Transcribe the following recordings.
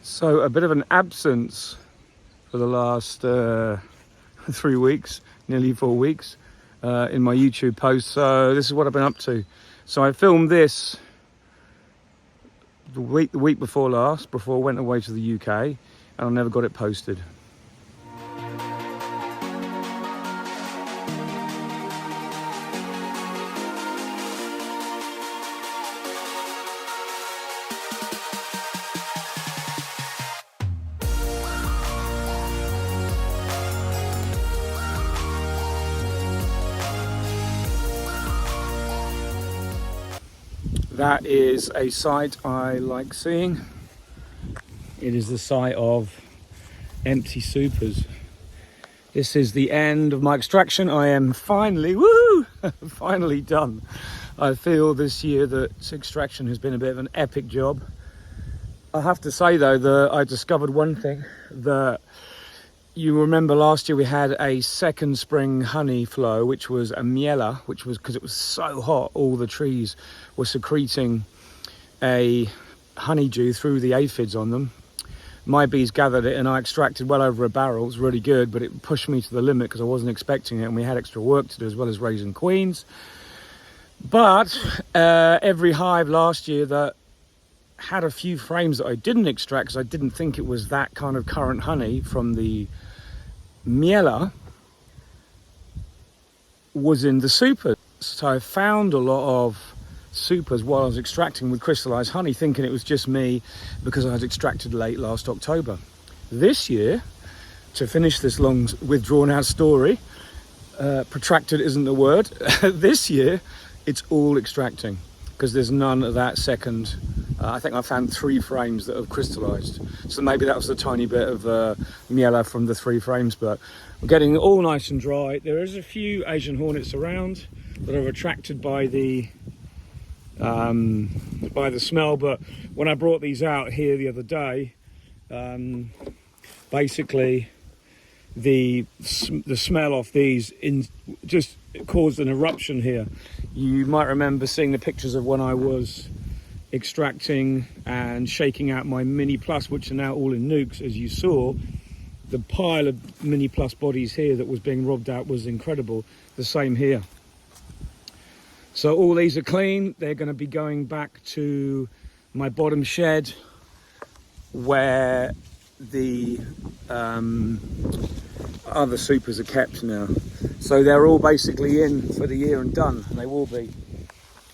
So a bit of an absence for the last 3 weeks, nearly 4 weeks in my YouTube post. So this is what I've been up to. So I filmed this the week before last, before I went away to the UK, and I never got it posted. That is a site I like seeing. It is the site of empty supers. This is the end of my extraction. I am finally, finally done. I feel this year that extraction has been a bit of an epic job. I have to say though that I discovered one thing, that you remember last year we had a second spring honey flow, which was a miela, which was because it was so hot, all the trees were secreting a honeydew through the aphids on them. My bees gathered it and I extracted well over a barrel. It was really good, but it pushed me to the limit because I wasn't expecting it, and we had extra work to do as well as raising queens. But every hive last year that had a few frames that I didn't extract because I didn't think it was that kind of current honey from the miela was in the supers. So I found a lot of supers while I was extracting with crystallized honey, thinking it was just me because I had extracted late last October. This year, to finish this long withdrawn out story, protracted isn't the word, this year it's all extracting because there's none of that second. I think I found 3 frames that have crystallized, so maybe that was a tiny bit of miela from the 3 frames, but we're getting it all nice and dry. There is a few Asian hornets around that are attracted by the smell, but when I brought these out here the other day, basically the smell of these just caused an eruption here. You might remember seeing the pictures of when I was extracting and shaking out my mini plus, which are now all in nukes. As you saw, the pile of mini plus bodies here that was being robbed out was incredible. The same here. So all these are clean. They're going to be going back to my bottom shed where the other supers are kept now. So they're all basically in for the year and done, and they will be.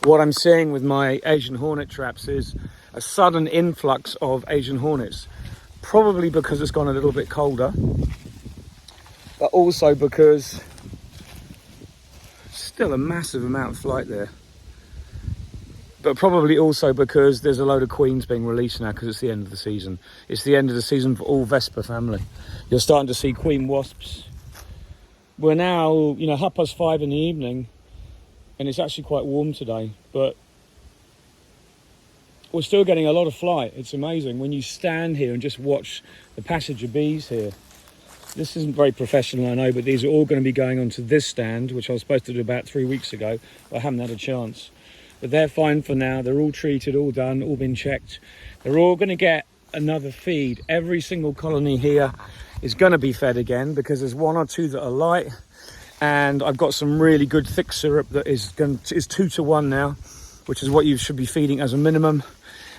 What I'm seeing with my Asian hornet traps is a sudden influx of Asian hornets, probably because it's gone a little bit colder, but also because still a massive amount of flight there, but probably also because there's a load of queens being released now because it's the end of the season. It's the end of the season for all Vespa family. You're starting to see queen wasps. We're now, 5:30 in the evening, and it's actually quite warm today, but we're still getting a lot of flight. It's amazing when you stand here and just watch the passage of bees here. This isn't very professional, I know, but these are all going to be going onto this stand, which I was supposed to do about 3 weeks ago, but I haven't had a chance. But they're fine for now. They're all treated, all done, all been checked. They're all going to get another feed. Every single colony here is going to be fed again because there's 1 or 2 that are light, and I've got some really good thick syrup that is 2-to-1 now, which is what you should be feeding as a minimum.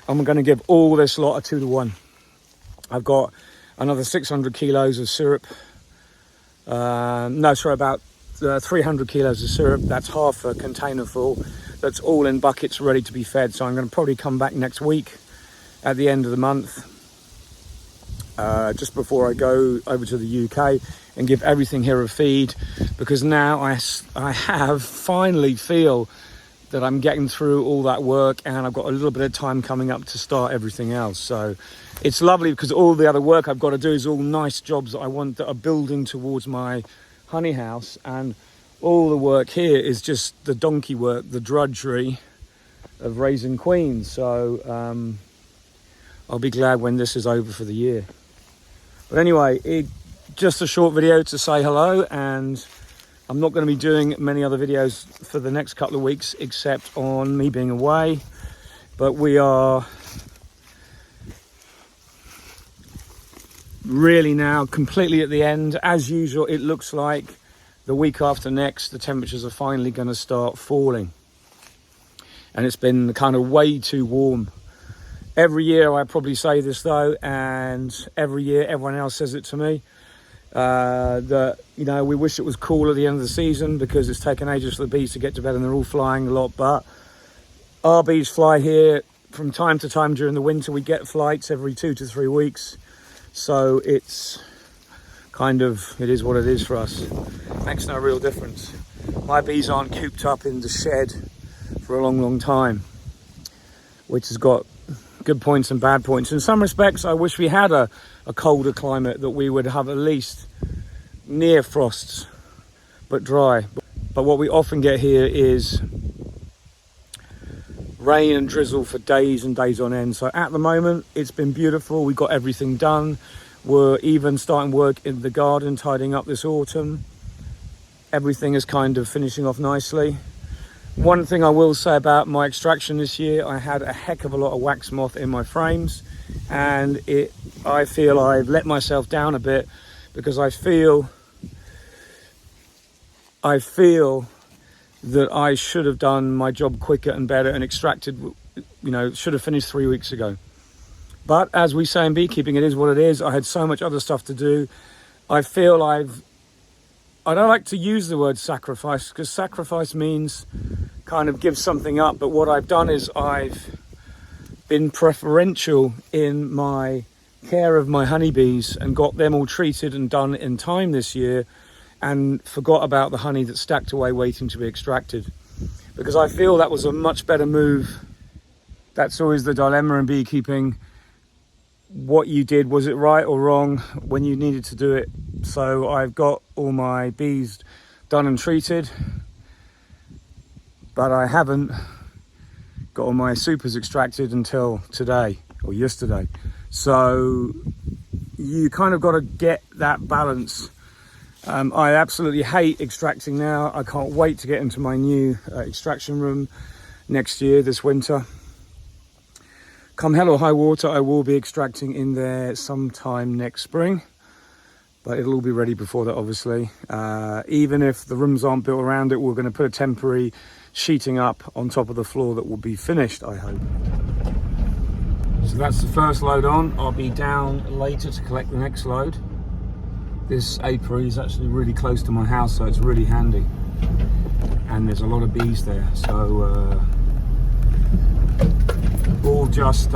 I'm going to give all this lot a 2-to-1. I've got another 600 kilos of syrup. About 300 kilos of syrup. That's half a container full. That's all in buckets ready to be fed. So I'm going to probably come back next week at the end of the month, just before I go over to the UK, and give everything here a feed, because now I have finally feel that I'm getting through all that work, and I've got a little bit of time coming up to start everything else. So it's lovely because all the other work I've got to do is all nice jobs that I want that are building towards my honey house, and all the work here is just the donkey work, the drudgery of raising queens. So I'll be glad when this is over for the year. But anyway, just a short video to say hello, and I'm not going to be doing many other videos for the next couple of weeks except on me being away. But we are really now completely at the end. As usual, it looks like the week after next, the temperatures are finally going to start falling. And it's been kind of way too warm. Every year I probably say this though, and every year everyone else says it to me, that, you know, we wish it was cool at the end of the season because it's taken ages for the bees to get to bed and they're all flying a lot. But our bees fly here from time to time during the winter. We get flights every 2 to 3 weeks. So it's kind of, it is what it is for us. Makes no real difference. My bees aren't cooped up in the shed for a long, long time, which has got good points and bad points. In some respects, I wish we had a colder climate, that we would have at least near frosts, but dry. But what we often get here is rain and drizzle for days and days on end. So at the moment, it's been beautiful. We got everything done. We're even starting work in the garden, tidying up this autumn. Everything is kind of finishing off nicely. One thing I will say about my extraction this year, I had a heck of a lot of wax moth in my frames, and I feel I've let myself down a bit because I feel that I should have done my job quicker and better and extracted, you know, should have finished 3 weeks ago. But as we say in beekeeping, it is what it is. I had so much other stuff to do. I feel I don't like to use the word sacrifice, because sacrifice means kind of give something up. But what I've done is I've been preferential in my care of my honeybees and got them all treated and done in time this year, and forgot about the honey that's stacked away waiting to be extracted, because I feel that was a much better move. That's always the dilemma in beekeeping. What you did, was it right or wrong when you needed to do it? So I've got all my bees done and treated, but I haven't got all my supers extracted until today or yesterday. So you kind of got to get that balance. I absolutely hate extracting now. I can't wait to get into my new extraction room next year, this winter. Come hell or high water, I will be extracting in there sometime next spring, but it'll all be ready before that, obviously. Even if the rooms aren't built around it, we're going to put a temporary sheeting up on top of the floor that will be finished, I hope. So that's the first load on. I'll be down later to collect the next load. This apiary is actually really close to my house, so it's really handy. And there's a lot of bees there, so all just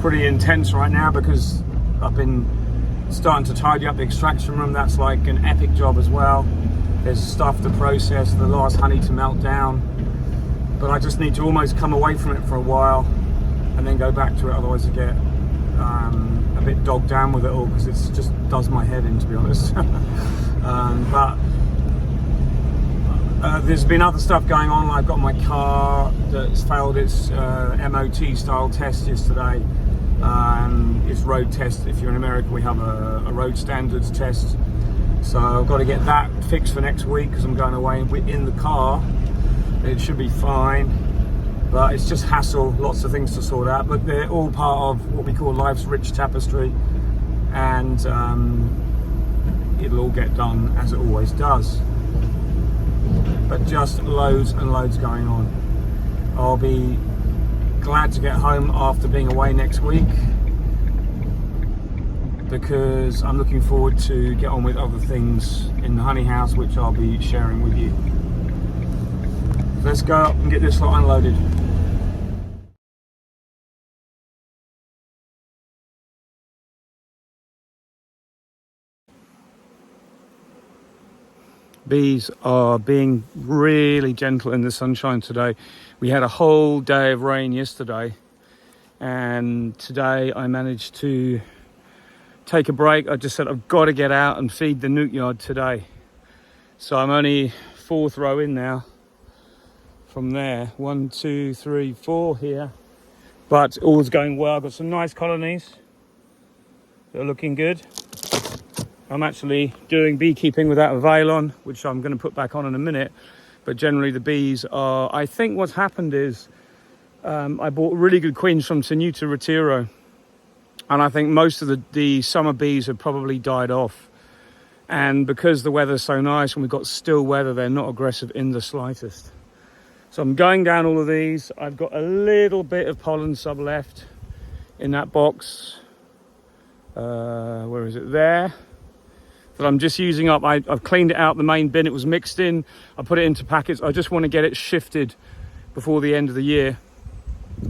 pretty intense right now, because I've been starting to tidy up the extraction room. That's like an epic job as well. There's stuff to process, the last honey to melt down, but I just need to almost come away from it for a while and then go back to it, otherwise I get a bit dogged down with it all, because it just does my head in, to be honest. But there's been other stuff going on. I've got my car that's failed its MOT style test yesterday. It's road test. If you're in America, we have a road standards test. So I've got to get that fixed for next week, because I'm going away in the car. It should be fine, but it's just hassle, lots of things to sort out. But they're all part of what we call life's rich tapestry, and it'll all get done as it always does. But just loads and loads going on. I'll be glad to get home after being away next week, because I'm looking forward to get on with other things in the honey house, which I'll be sharing with you. Let's go up and get this lot unloaded. Bees are being really gentle in the sunshine today. We had a whole day of rain yesterday, and today I managed to take a break. I just said I've got to get out and feed the nuke yard today. So I'm only 4th row in now from there. 1, 2, 3, 4 here. But all's going well. I've got some nice colonies that are looking good. I'm actually doing beekeeping without a veil on, which I'm going to put back on in a minute. But generally the bees are, I think what's happened is I bought really good queens from Tenuta Retiro. And I think most of the summer bees have probably died off. And because the weather's so nice and we've got still weather, they're not aggressive in the slightest. So I'm going down all of these. I've got a little bit of pollen sub left in that box. Where is it? There. That I'm just using up. I've cleaned it out, the main bin it was mixed in. I put it into packets. I just want to get it shifted before the end of the year.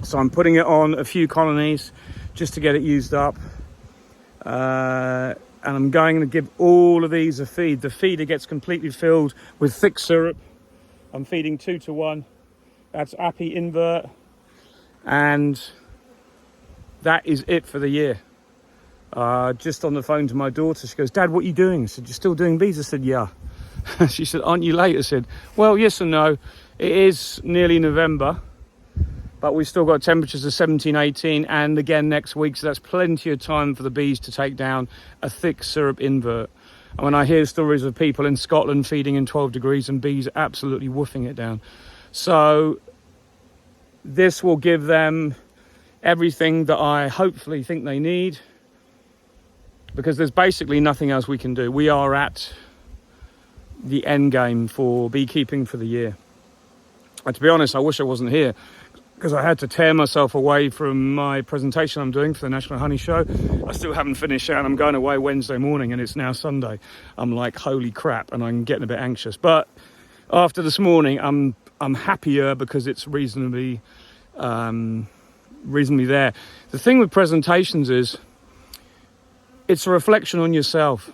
So I'm putting it on a few colonies just to get it used up. And I'm going to give all of these a feed. The feeder gets completely filled with thick syrup. I'm feeding 2 to 1. That's Appy Invert. And that is it for the year. Just on the phone to my daughter, she goes, "Dad, what are you doing?" I said, "You're still doing bees?" I said, "Yeah." She said, "Aren't you late?" I said, "Well, yes and no. It is nearly November, but we've still got temperatures of 17, 18, and again next week, so that's plenty of time for the bees to take down a thick syrup invert." And when I hear stories of people in Scotland feeding in 12 degrees and bees absolutely woofing it down. So this will give them everything that I hopefully think they need, because there's basically nothing else we can do. We are at the end game for beekeeping for the year. And to be honest, I wish I wasn't here, because I had to tear myself away from my presentation I'm doing for the National Honey Show. I still haven't finished that, and I'm going away Wednesday morning, and it's now Sunday. I'm like, holy crap, and I'm getting a bit anxious. But after this morning, I'm happier because it's reasonably there. The thing with presentations is, it's a reflection on yourself,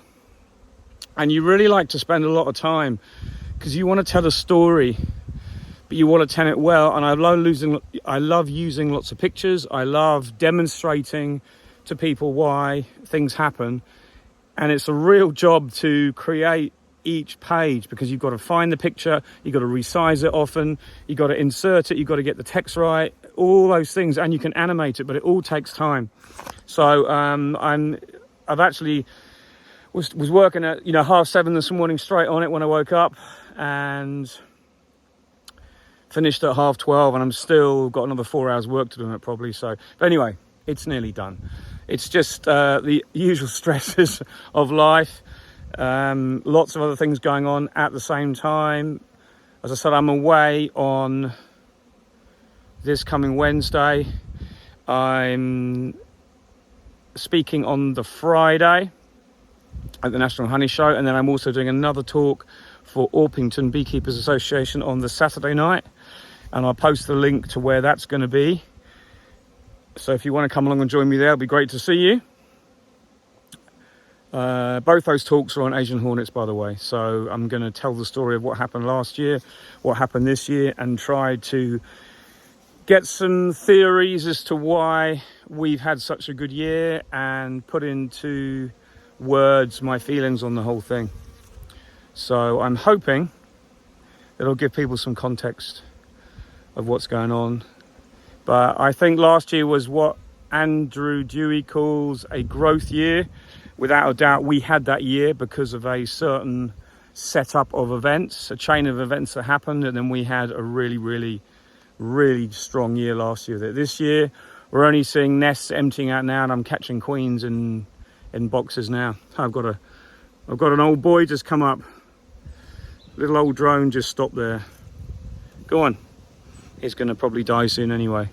and you really like to spend a lot of time because you want to tell a story, but you want to tell it well. And I love using lots of pictures. I love demonstrating to people why things happen, and it's a real job to create each page, because you've got to find the picture, you've got to resize it often, you've got to insert it, you've got to get the text right, all those things, and you can animate it, but it all takes time. So I've actually was working at 7:30 this morning straight on it when I woke up, and finished at 12:30, and I'm still got another 4 hours work to do on it probably. So, but anyway, it's nearly done. It's just the usual stresses of life. Lots of other things going on at the same time. As I said, I'm away on this coming Wednesday. I'm speaking on the Friday at the National Honey Show, and then I'm also doing another talk for Orpington Beekeepers Association on the Saturday night, and I'll post the link to where that's going to be. So if you want to come along and join me there, it'll be great to see you. Both those talks are on Asian hornets, by the way, so I'm going to tell the story of what happened last year, what happened this year, and try to get some theories as to why we've had such a good year, and put into words my feelings on the whole thing. So I'm hoping it'll give people some context of what's going on. But I think last year was what Andrew Dewey calls a growth year. Without a doubt, we had that year because of a certain setup of events, a chain of events that happened, and then we had a really strong year last year. This year, we're only seeing nests emptying out now, and I'm catching queens in boxes now. I've got an old boy just come up. Little old drone just stopped there. Go on. It's going to probably die soon anyway.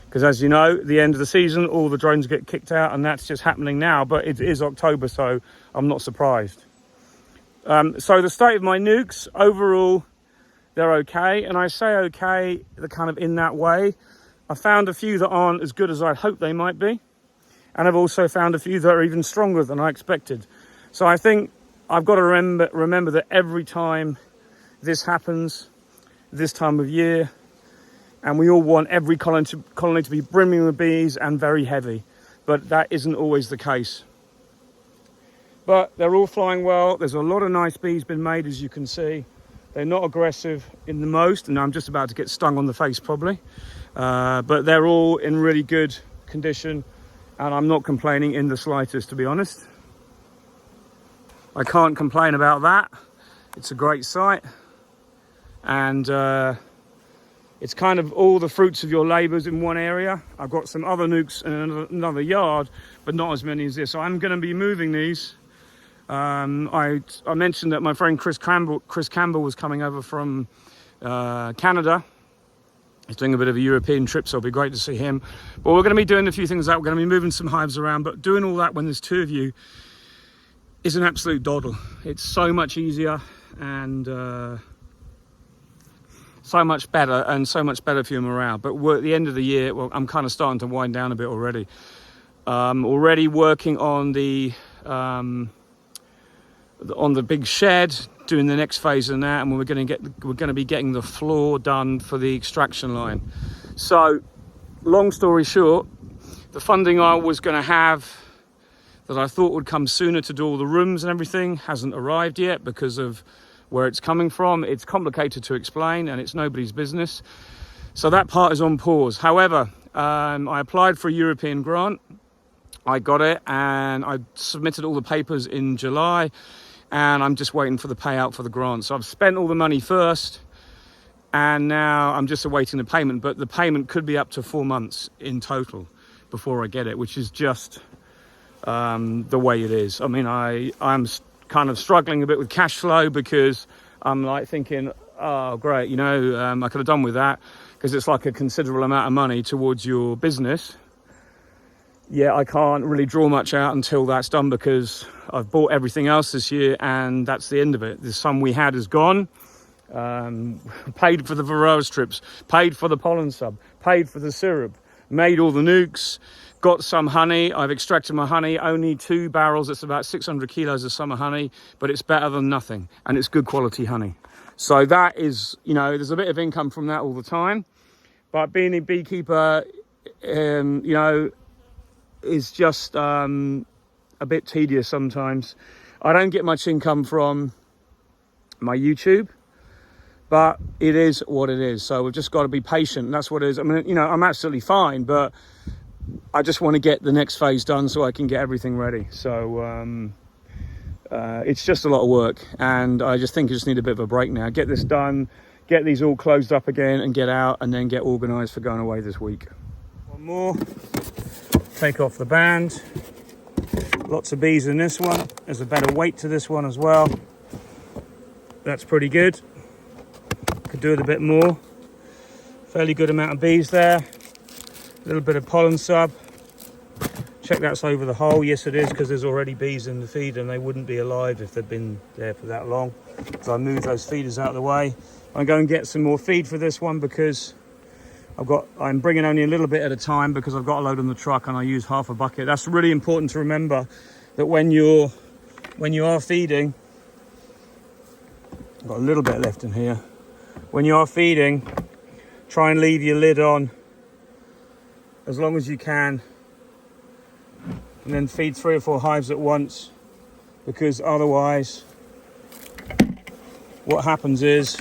Because as you know, the end of the season, all the drones get kicked out, and that's just happening now. But it is October, so I'm not surprised. So the state of my nukes, overall, they're okay. And I say okay, they're kind of in that way. I found a few that aren't as good as I'd hoped they might be. And I've also found a few that are even stronger than I expected. So I think I've got to remember that every time this happens, this time of year, and we all want every colony to be brimming with bees and very heavy, but that isn't always the case. But they're all flying well. There's a lot of nice bees been made, as you can see. They're not aggressive in the most, and I'm just about to get stung on the face probably. But they're all in really good condition, and I'm not complaining in the slightest, to be honest. I can't complain about that. It's a great site, and it's kind of all the fruits of your labours in one area. I've got some other nukes in another yard, but not as many as this. So I'm going to be moving these. I mentioned that my friend Chris Campbell was coming over from Canada. He's doing a bit of a European trip, so it'll be great to see him. But we're going to be doing a few things out. We're going to be moving some hives around, but doing all that when there's two of you is an absolute doddle. It's so much easier and so much better, and so much better for your morale. But we're at the end of the year. Well, I'm kind of starting to wind down a bit already. Already working on the big shed, doing the next phase in that, and we're going to be getting the floor done for the extraction line. So, long story short, the funding I was going to have, that I thought would come sooner to do all the rooms and everything, hasn't arrived yet because of where it's coming from. It's complicated to explain, and it's nobody's business. So that part is on pause. However, I applied for a European grant. I got it, and I submitted all the papers in July, and I'm just waiting for the payout for the grant. So I've spent all the money first, and now I'm just awaiting the payment. But the payment could be up to 4 months in total before I get it, which is just the way it is. I mean, I'm kind of struggling a bit with cash flow because I'm like thinking, oh great, you know, I could have done with that, because it's like a considerable amount of money towards your business. Yeah, I can't really draw much out until that's done, because I've bought everything else this year, and that's the end of it. The sum we had is gone. Paid for the varroa strips, paid for the pollen sub, paid for the syrup, made all the nukes, got some honey. I've extracted my honey, only 2 barrels. It's about 600 kilos of summer honey, but it's better than nothing, and it's good quality honey. So that is, you know, there's a bit of income from that all the time. But being a beekeeper, you know, is just a bit tedious sometimes. I don't get much income from my YouTube, but it is what it is. So we've just got to be patient. That's what it is. I mean, you know, I'm absolutely fine, but I just want to get the next phase done so I can get everything ready. So it's just a lot of work, and I just think I just need a bit of a break now. Get this done, get these all closed up again, and get out, and then get organised for going away this week. One more. Take off the band. Lots of bees in this one. There's a better weight to this one as well. That's pretty good. Could do it a bit more. Fairly good amount of bees there. A little bit of pollen sub. Check that's over the hole. Yes it is, because there's already bees in the feed, and they wouldn't be alive if they'd been there for that long. So I move those feeders out of the way. I'm going to get some more feed for this one, because I'm bringing only a little bit at a time, because I've got a load on the truck and I use half a bucket. That's really important to remember, that when you are feeding, I've got a little bit left in here. When you are feeding, try and leave your lid on as long as you can, and then feed 3 or 4 hives at once, because otherwise what happens is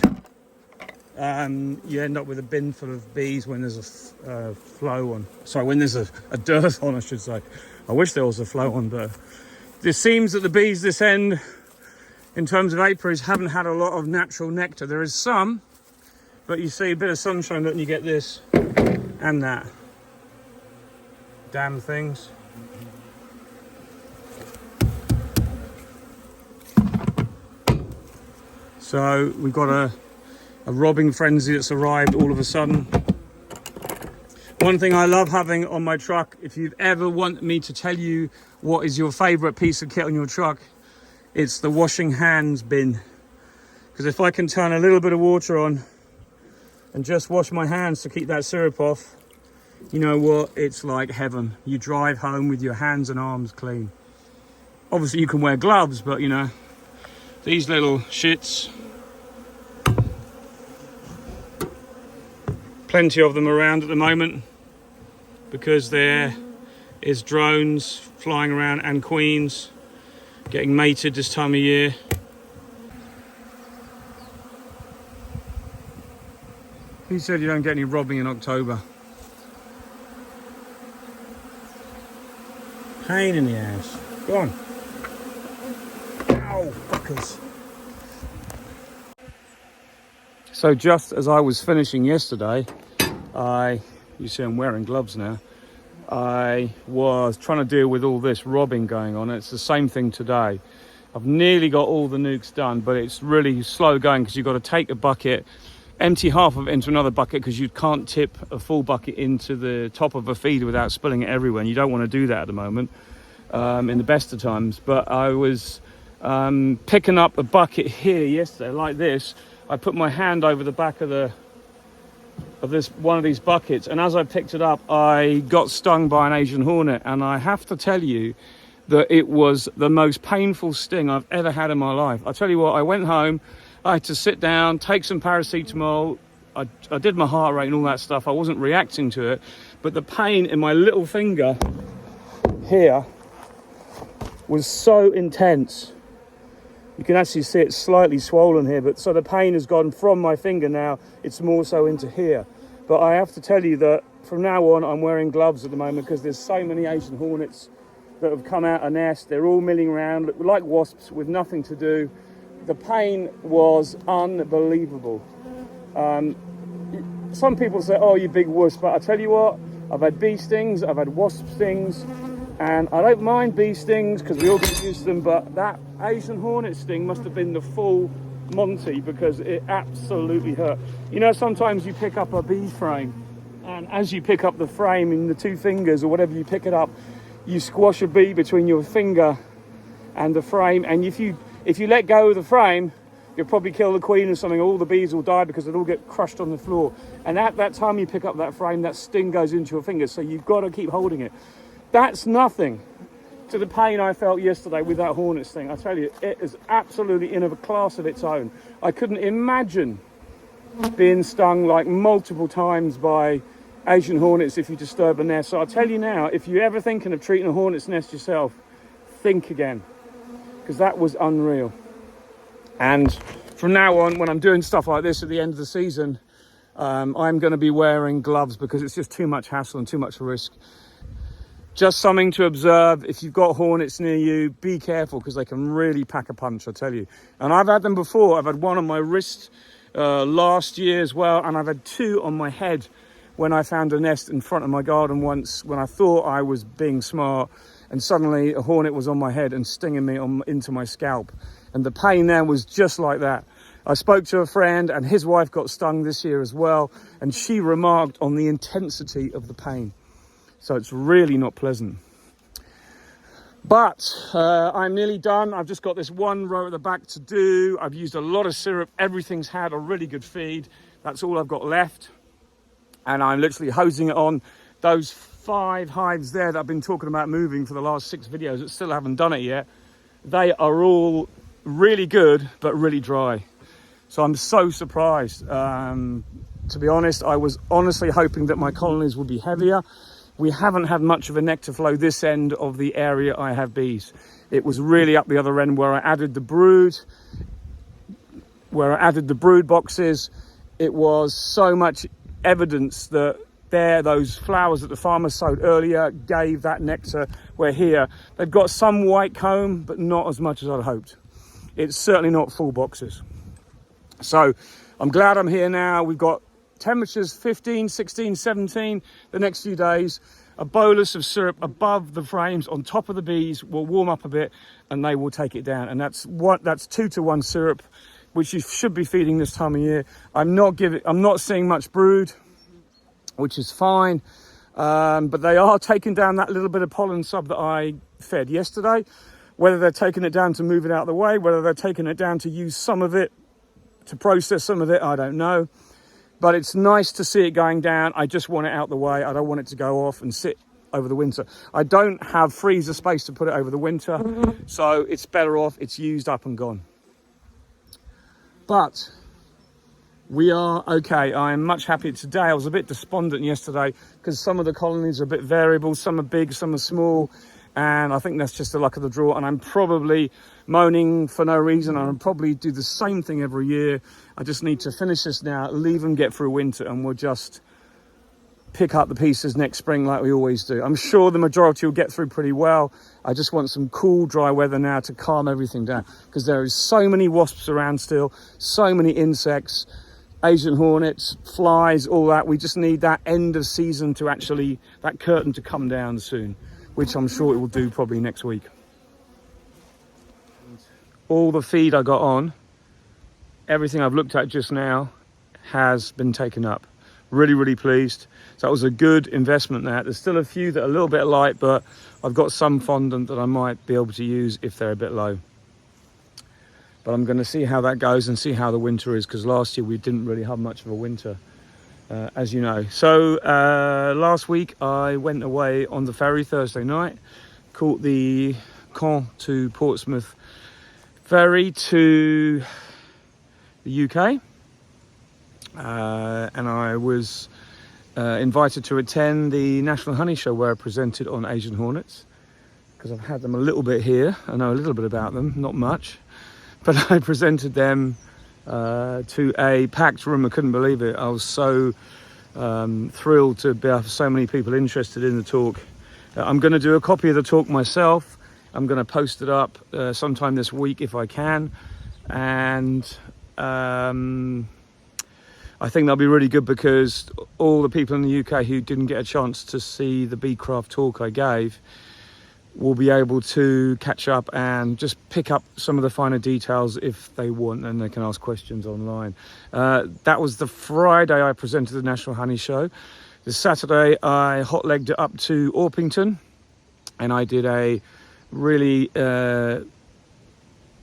you end up with a bin full of bees when there's a flow on. Sorry, when there's a dearth on, I should say. I wish there was a flow on, but it seems that the bees this end, in terms of apiaries, haven't had a lot of natural nectar. There is some, but you see a bit of sunshine, and you get this and that. Damn things. So we've got a robbing frenzy that's arrived all of a sudden. One thing I love having on my truck, if you ever want me to tell you what is your favorite piece of kit on your truck, it's the washing hands bin. Because if I can turn a little bit of water on and just wash my hands to keep that syrup off, you know what, it's like heaven. You drive home with your hands and arms clean. Obviously you can wear gloves, but you know, these little shits, plenty of them around at the moment, because there is drones flying around and queens getting mated this time of year. He said you don't get any robbing in October. Pain in the ass. Go on. Ow, fuckers. So just as I was finishing yesterday, you see I'm wearing gloves now, I was trying to deal with all this robbing going on. It's the same thing today. I've nearly got all the nukes done, but it's really slow going because you've got to take a bucket, empty half of it into another bucket, because you can't tip a full bucket into the top of a feeder without spilling it everywhere, and you don't want to do that at the moment, in the best of times. But I was picking up a bucket here yesterday like this. I put my hand over the back of this one of these buckets, and as I picked it up, I got stung by an Asian hornet. And I have to tell you that it was the most painful sting I've ever had in my life. I tell you what, I went home, I had to sit down, take some paracetamol, I did my heart rate and all that stuff. I wasn't reacting to it, but the pain in my little finger here was so intense. You can actually see it's slightly swollen here, but so the pain has gone from my finger now, it's more so into here. But I have to tell you that from now on, I'm wearing gloves at the moment because there's so many Asian hornets that have come out of nest. They're all milling around like wasps with nothing to do. The pain was unbelievable. Some people say, oh, you big wuss, but I tell you what, I've had bee stings, I've had wasp stings, and I don't mind bee stings because we all get used to them, but that Asian hornet sting must have been the full Monty because it absolutely hurt. You know, sometimes you pick up a bee frame, and as you pick up the frame in the two fingers or whatever you pick it up, you squash a bee between your finger and the frame, and if you let go of the frame, you'll probably kill the queen or something. All the bees will die because they'll all get crushed on the floor. And at that time you pick up that frame, that sting goes into your finger, so you've got to keep holding it. That's nothing to the pain I felt yesterday with that hornet sting. I tell you, it is absolutely in a class of its own. I couldn't imagine being stung like multiple times by Asian hornets if you disturb a nest. So I'll tell you now, if you're ever thinking of treating a hornet's nest yourself, think again, because that was unreal. And from now on, when I'm doing stuff like this at the end of the season, I'm going to be wearing gloves because it's just too much hassle and too much risk. Just something to observe. If you've got hornets near you, be careful because they can really pack a punch, I tell you. And I've had them before. I've had one on my wrist last year as well, and I've had two on my head when I found a nest in front of my garden once when I thought I was being smart, and suddenly a hornet was on my head and stinging me into my scalp. And the pain there was just like that. I spoke to a friend and his wife got stung this year as well, and she remarked on the intensity of the pain. So it's really not pleasant. But I'm nearly done. I've just got this one row at the back to do. I've used a lot of syrup. Everything's had a really good feed. That's all I've got left. And I'm literally hosing it on. Those 5 hives there that I've been talking about moving for the last 6 videos that still haven't done it yet, they are all really good, but really dry. So I'm so surprised. To be honest, I was honestly hoping that my colonies would be heavier. We haven't had much of a nectar flow this end of the area I have bees. It was really up the other end where I added the brood, boxes. It was so much evidence that those flowers that the farmer sowed earlier gave that nectar, where here they've got some white comb, but not as much as I'd hoped. It's certainly not full boxes. So I'm glad I'm here now. We've got temperatures 15, 16, 17 the next few days. A bolus of syrup above the frames on top of the bees will warm up a bit and they will take it down. And that's 2-to-1 syrup, which you should be feeding this time of year. I'm not seeing much brood, which is fine. But they are taking down that little bit of pollen sub that I fed yesterday. Whether they're taking it down to move it out of the way, whether they're taking it down to use some of it, to process some of it, I don't know. But it's nice to see it going down. I just want it out the way. I don't want it to go off and sit over the winter. I don't have freezer space to put it over the winter, so it's better off it's used up and gone. But we are okay. I'm much happier today. I was a bit despondent yesterday because some of the colonies are a bit variable. Some are big, some are small. And I think that's just the luck of the draw. And I'm probably moaning for no reason. I'll probably do the same thing every year. I just need to finish this now, leave them get through winter, and we'll just pick up the pieces next spring like we always do. I'm sure the majority will get through pretty well. I just want some cool, dry weather now to calm everything down, because there is so many wasps around still, so many insects. Asian hornets, flies, all that. We just need that end of season to actually, that curtain to come down soon, which I'm sure it will do probably next week. All the feed I got on, everything I've looked at just now has been taken up. Really, really pleased. So that was a good investment there. There's still a few that are a little bit light, but I've got some fondant that I might be able to use if they're a bit low. But I'm going to see how that goes and see how the winter is, because last year we didn't really have much of a winter, as you know. So last week I went away on the ferry Thursday night, caught the Caen to Portsmouth ferry to the UK, and I was invited to attend the National Honey Show where I presented on Asian hornets, because I've had them a little bit here. I know a little bit about them, not much. But I presented them to a packed room. I couldn't believe it. I was so thrilled to have so many people interested in the talk. I'm going to do a copy of the talk myself. I'm going to post it up sometime this week if I can. And I think that'll be really good, because all the people in the UK who didn't get a chance to see the Beecraft talk I gave will be able to catch up and just pick up some of the finer details if they want, and they can ask questions online. That was the Friday I presented the National Honey Show. The Saturday I hot-legged it up to Orpington, and I did a really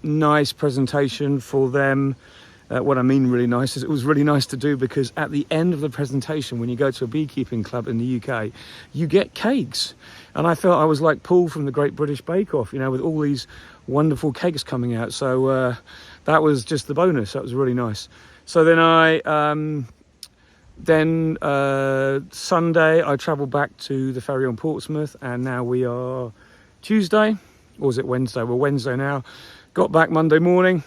nice presentation for them. What I mean really nice is it was really nice to do, because at the end of the presentation, when you go to a beekeeping club in the UK, you get cakes. And I felt I was like Paul from the Great British Bake Off, you know, with all these wonderful cakes coming out. So that was just the bonus. That was really nice. So then Sunday I travelled back to the ferry on Portsmouth, and now we are Tuesday, or was it Wednesday? Well, Wednesday now. Got back Monday morning.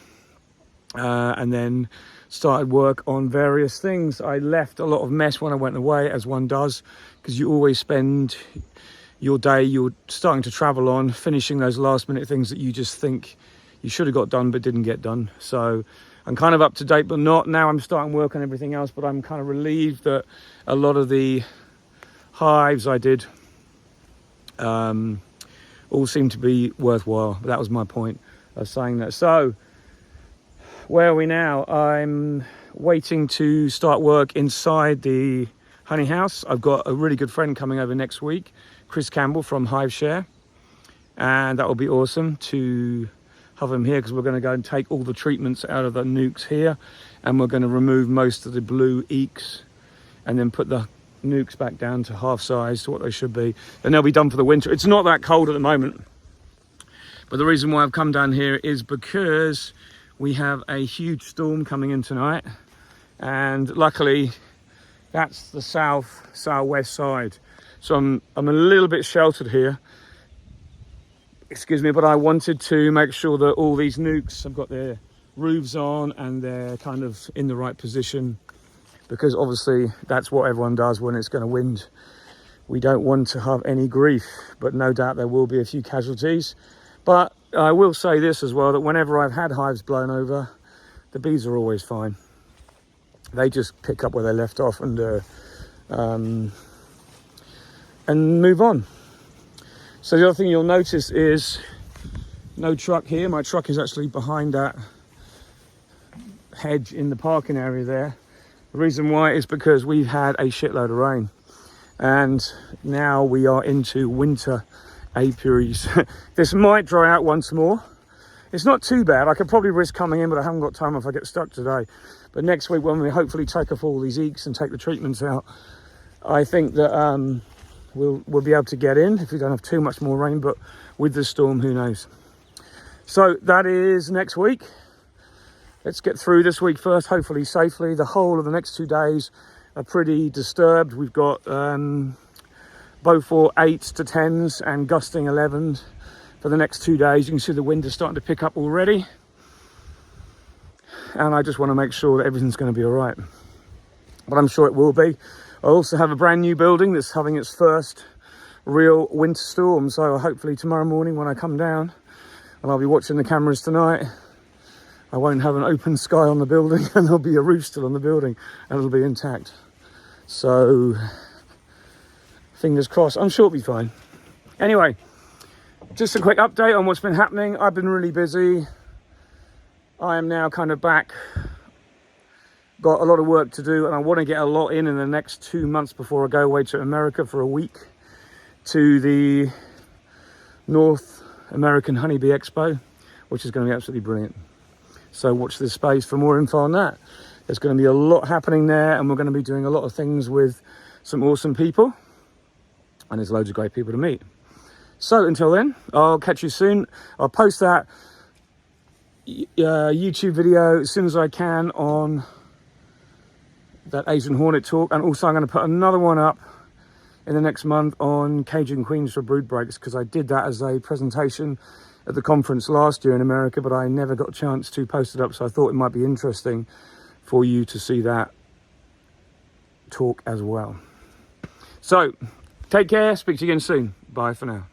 And then started work on various things. I left a lot of mess when I went away, as one does, because you always spend your day, you're starting to travel on, finishing those last minute things that you just think you should have got done but didn't get done. So I'm kind of up to date, but not. Now I'm starting work on everything else, but I'm kind of relieved that a lot of the hives I did all seem to be worthwhile. That was my point of saying that. So where are we now? I'm waiting to start work inside the honey house. I've got a really good friend coming over next week, Chris Campbell from Hive Share, and that will be awesome to have him here, because we're going to go and take all the treatments out of the nukes here, and we're going to remove most of the blue eeks and then put the nukes back down to half size to what they should be, and they'll be done for the winter. It's not that cold at the moment, but the reason why I've come down here is because we have a huge storm coming in tonight, and luckily that's the southwest side, so I'm a little bit sheltered here, excuse me, but I wanted to make sure that all these nukes have got their roofs on and they're kind of in the right position, because obviously that's what everyone does when it's going to wind. We don't want to have any grief, but no doubt there will be a few casualties. But I will say this as well, that whenever I've had hives blown over, the bees are always fine. They just pick up where they left off and move on. So the other thing you'll notice is no truck here. My truck is actually behind that hedge in the parking area there. The reason why is because we've had a shitload of rain, and now we are into winter apiaries. This might dry out once more. It's not too bad. I could probably risk coming in, but I haven't got time if I get stuck today. But next week, when we hopefully take off all these eeks and take the treatments out, I think that we'll be able to get in if we don't have too much more rain. But with the storm, who knows? So that is next week. Let's get through this week first, hopefully safely. The whole of the next 2 days are pretty disturbed. We've got both for 8s to 10s and gusting 11s for the next 2 days. You can see the wind is starting to pick up already, and I just want to make sure that everything's going to be all right, but I'm sure it will be. I also have a brand new building that's having its first real winter storm, so hopefully tomorrow morning when I come down, and I'll be watching the cameras tonight, I won't have an open sky on the building, and there'll be a roof still on the building, and it'll be intact. So fingers crossed. I'm sure it'll be fine. Anyway, just a quick update on what's been happening. I've been really busy. I am now kind of back. Got a lot of work to do, and I want to get a lot in the next 2 months before I go away to America for a week to the North American Honeybee Expo, which is going to be absolutely brilliant. So watch this space for more info on that. There's going to be a lot happening there, and we're going to be doing a lot of things with some awesome people, and there's loads of great people to meet. So until then, I'll catch you soon. I'll post that YouTube video as soon as I can on that Asian Hornet talk, and also I'm going to put another one up in the next month on caging queens for brood breaks, because I did that as a presentation at the conference last year in America, but I never got a chance to post it up, so I thought it might be interesting for you to see that talk as well. So take care, speak to you again soon. Bye for now.